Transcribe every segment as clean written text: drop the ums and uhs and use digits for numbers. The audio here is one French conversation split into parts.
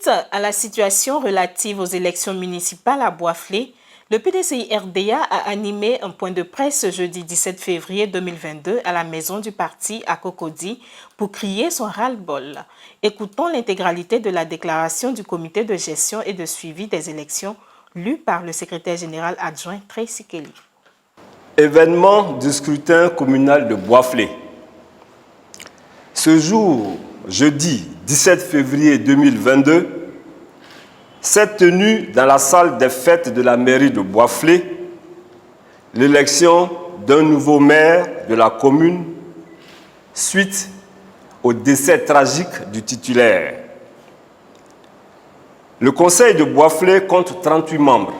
Suite à la situation relative aux élections municipales à Boisflé, le PDCI-RDA a animé un point de presse ce jeudi 17 février 2022 à la maison du parti à Cocody pour crier son ras-le-bol. Écoutons l'intégralité de la déclaration du comité de gestion et de suivi des élections lue par le secrétaire général adjoint Tracy Kelly. Événement du scrutin communal de Boisflé. Ce jour, jeudi 17 février 2022, s'est tenue dans la salle des fêtes de la mairie de Boisflé l'élection d'un nouveau maire de la commune suite au décès tragique du titulaire. Le conseil de Boisflé compte 38 membres.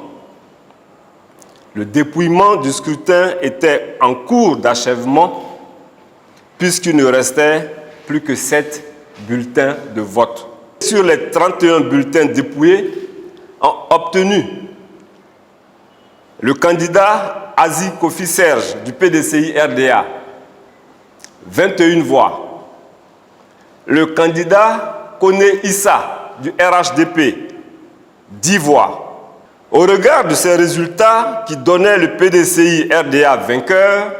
Le dépouillement du scrutin était en cours d'achèvement puisqu'il ne restait plus que 7 bulletins de vote. Sur les 31 bulletins dépouillés, ont obtenu le candidat Azi Kofi Serge du PDCI-RDA, 21 voix. Le candidat Kone Issa du RHDP, 10 voix. Au regard de ces résultats qui donnaient le PDCI-RDA vainqueur,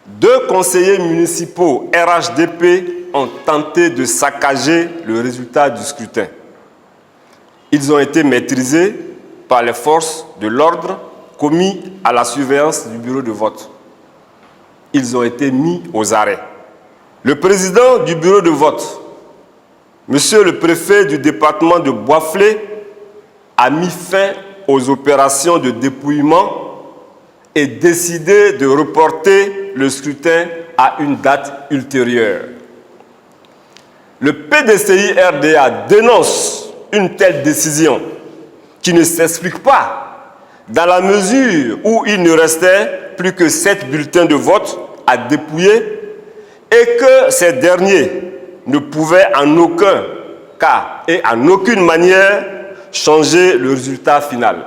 2 conseillers municipaux RHDP ont tenté de saccager le résultat du scrutin. Ils ont été maîtrisés par les forces de l'ordre commis à la surveillance du bureau de vote. Ils ont été mis aux arrêts. Le président du bureau de vote, monsieur le préfet du département de Boisflé, a mis fin aux opérations de dépouillement et décidé de reporter le scrutin à une date ultérieure. Le PDCI-RDA dénonce une telle décision qui ne s'explique pas dans la mesure où il ne restait plus que 7 bulletins de vote à dépouiller et que ces derniers ne pouvaient en aucun cas et en aucune manière changer le résultat final.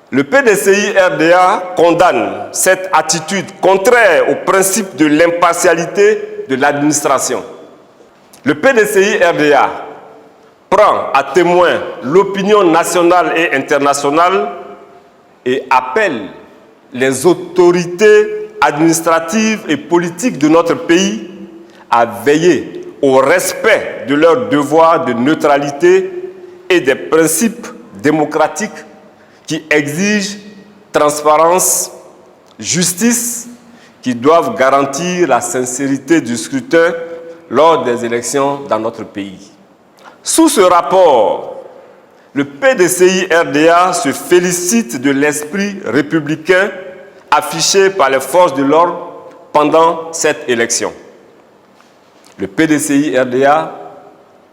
Le PDCI-RDA condamne cette attitude contraire au principe de l'impartialité de l'administration. Le PDCI-RDA prend à témoin l'opinion nationale et internationale et appelle les autorités administratives et politiques de notre pays à veiller au respect de leurs devoirs de neutralité et des principes démocratiques qui exigent transparence, justice, qui doivent garantir la sincérité du scrutin lors des élections dans notre pays. Sous ce rapport, le PDCI-RDA se félicite de l'esprit républicain affiché par les forces de l'ordre pendant cette élection. Le PDCI-RDA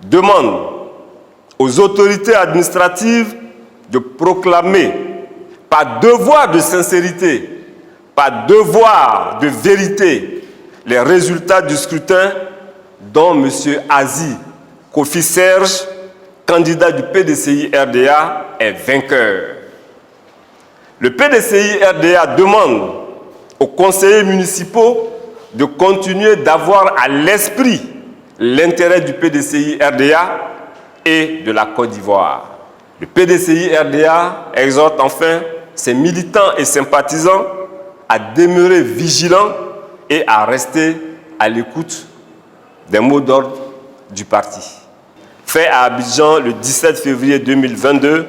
demande aux autorités administratives de proclamer par devoir de sincérité, par devoir de vérité, les résultats du scrutin dont M. Azi Kofi Serge, candidat du PDCI-RDA, est vainqueur. Le PDCI-RDA demande aux conseillers municipaux de continuer d'avoir à l'esprit l'intérêt du PDCI-RDA et de la Côte d'Ivoire. Le PDCI-RDA exhorte enfin ses militants et sympathisants à demeurer vigilants et à rester à l'écoute des mots d'ordre du parti. Fait à Abidjan le 17 février 2022,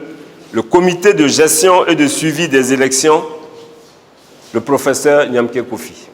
le comité de gestion et de suivi des élections, le professeur Nyamke Kofi.